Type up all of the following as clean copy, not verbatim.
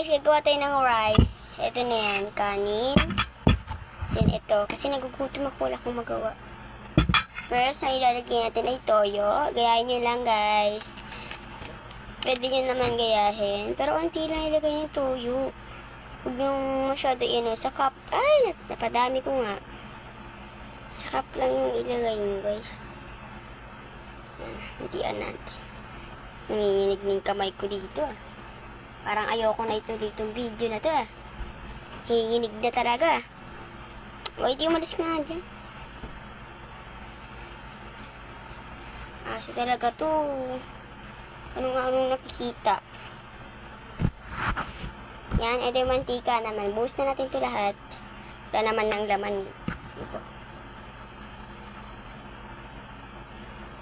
guys, gagawa tayo ng rice. Ito na yan, kanin. Then ito, kasi nagugutom ako, wala akong magawa. First, ang ilalagay natin ay toyo. Gayahin nyo lang guys. Pwede nyo naman gayahin. Pero unti lang ilagay yung toyo. Huwag yung masyado sa cup. Ay, napadami ko nga. Sa cup lang yung ilagay nyo guys. Hintian natin. Nanginginig ng kamay ko dito ah. Parang ayoko na ituloy itong video na to ah. Hinginig na talaga. O, hindi umalis ka nga dyan. Aso talaga to. Anong nakikita. Yan, ito yung mantika naman. Buhos na natin ito lahat. Wala naman ng laman dito.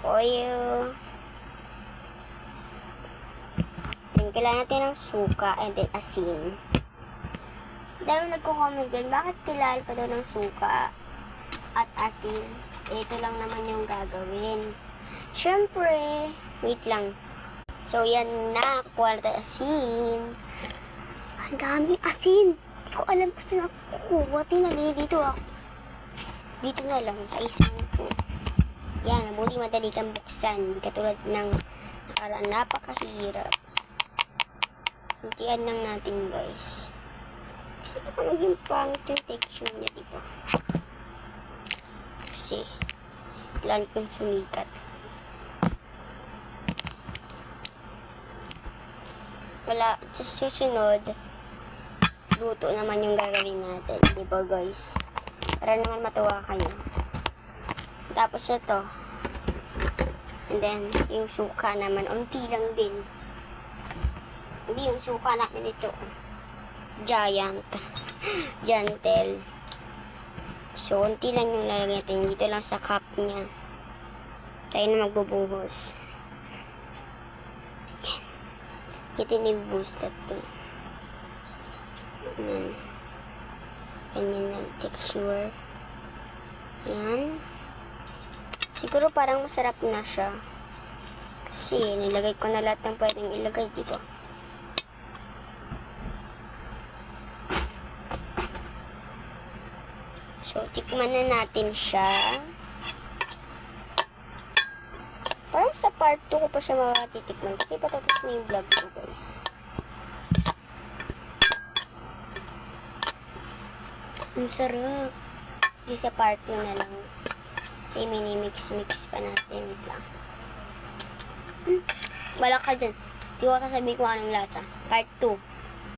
Oil. Then, kailangan natin ng suka and then asin. Dahil nagko-comment dyan, bakit kailangan pa daw ng suka at asin? Ito lang naman yung gagawin. Siyempre, wait lang. So, yan na. Kuha na asin. Ang daming asin. Hindi ko alam kung saan ako kukuha. Tinali dito ako. Dito na lang, sa isang po. Yan, mabuti madali kang buksan. Hindi katulad ng nakaraan. Napakahirap. Hintian lang natin, guys. Kasi baka maging pangit yung texture niya, diba? Kasi, lalo kong sumikat. Wala, sa susunod, luto naman yung gagawin natin, diba guys? Para naman matuwa kayo. Tapos ito. And then, yung suka naman, unti lang din. Hindi yung suka natin ito. Gentle. So, unti lang yung lalagay natin. Dito lang sa cup niya. Tayo na magbubuhos. Yan. Ito nibubuhos natin. Yan. Ganyan lang texture. Yan. Siguro parang masarap na siya. Kasi, nilagay ko na lahat ng pwedeng ilagay, diba? So, tikman na natin siya. Parang sa part 2 ko pa siya matitikman. Kasi patapos na yung vlog ko, guys. Ang sarap. Di sa part 2 na lang. Kasi mini-mix pa natin. Wait lang. Wala ka dyan. Di ko sasabihin ko anong lasa. Part 2.